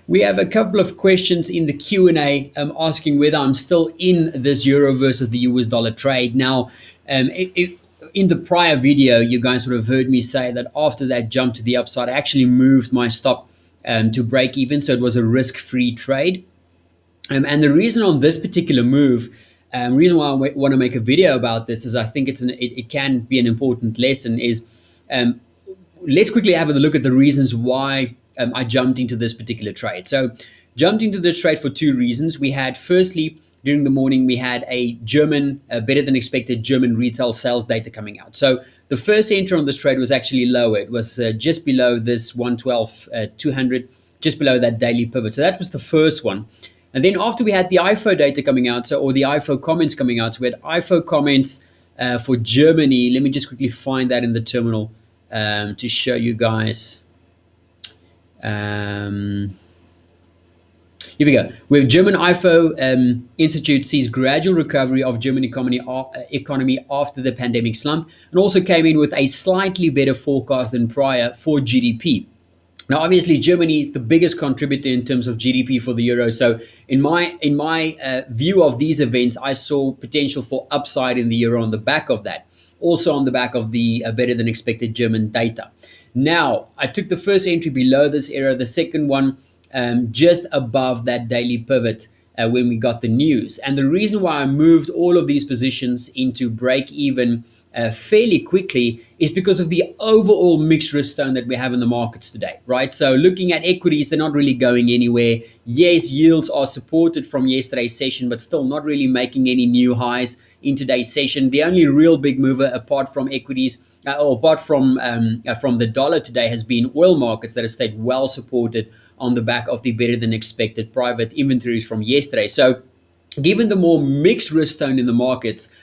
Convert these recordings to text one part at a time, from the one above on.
We have a couple of questions in the Q&A asking whether I'm still in this euro versus the US dollar trade. Now, in the prior video, you guys would have heard me say that after that jump to the upside, I actually moved my stop to break even. So it was a risk-free trade. And the reason on this particular move, reason why I want to make a video about this is I think it can be an important lesson is let's quickly have a look at the reasons why I jumped into this particular trade. So jumped into this trade for two reasons. We had, firstly, during the morning, we had a German, better than expected German retail sales data coming out. So the first entry on this trade was actually lower. It was just below this 112, 200, just below that daily pivot. So that was the first one. And then after we had the IFO data coming out, or the IFO comments coming out, so we had IFO comments for Germany. Let me just quickly find that in the terminal to show you guys. Here we go. With German IFO Institute sees gradual recovery of German economy after the pandemic slump, and also came in with a slightly better forecast than prior for GDP. Now, obviously, Germany, the biggest contributor in terms of GDP for the euro. So, in my view of these events, I saw potential for upside in the euro on the back of that. Also on the back of the better than expected German data. Now, I took the first entry below this area, the second one just above that daily pivot when we got the news. And the reason why I moved all of these positions into break even fairly quickly is because of the overall mixed risk tone that we have in the markets today, right? So looking at equities, they're not really going anywhere. Yes, yields are supported from yesterday's session, but still not really making any new highs in today's session. The only real big mover apart from equities or apart from the dollar today has been oil markets that have stayed well supported on the back of the better than expected private inventories from yesterday. So given the more mixed risk tone in the markets,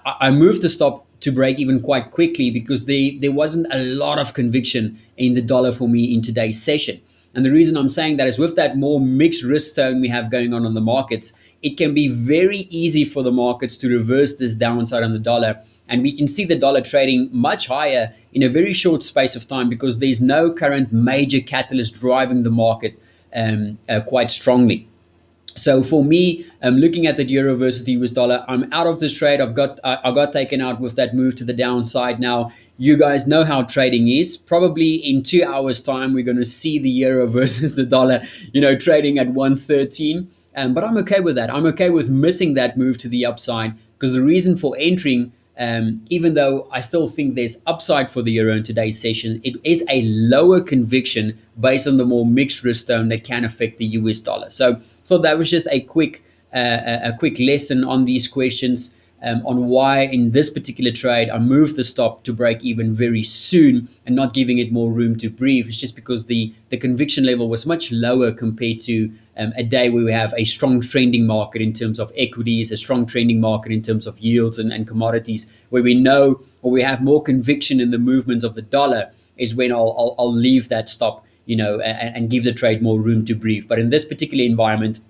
I moved the stop to break even quite quickly because there wasn't a lot of conviction in the dollar for me in today's session. And the reason I'm saying that is with that more mixed risk tone we have going on the markets, it can be very easy for the markets to reverse this downside on the dollar. And we can see the dollar trading much higher in a very short space of time because there's no current major catalyst driving the market quite strongly. So for me, looking at the euro versus the US dollar, I'm out of this trade. I got taken out with that move to the downside. Now, you guys know how trading is. Probably in 2 hours' time, we're going to see the euro versus the dollar, trading at 113. But I'm okay with that. I'm okay with missing that move to the upside because the reason for entering, even though I still think there's upside for the euro in today's session, it is a lower conviction based on the more mixed risk tone that can affect the US dollar. So thought that was just a quick lesson on these questions. On why in this particular trade I moved the stop to break even very soon and not giving it more room to breathe. It's just because the conviction level was much lower compared to a day where we have a strong trending market in terms of equities, a strong trending market in terms of yields and commodities, where we know or we have more conviction in the movements of the dollar is when I'll leave that stop, and give the trade more room to breathe. But in this particular environment,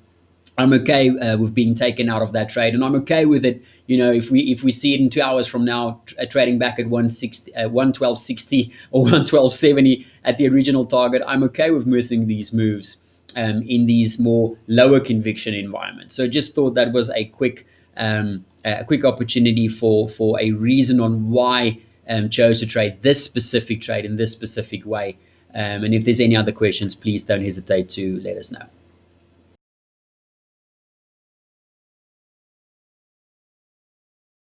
I'm okay with being taken out of that trade, and I'm okay with it. If we see it in 2 hours from now, trading back at 160, 112.60 or 112.70 at the original target, I'm okay with missing these moves in these more lower conviction environments. So just thought that was a quick opportunity for a reason on why chose to trade this specific trade in this specific way. And if there's any other questions, please don't hesitate to let us know.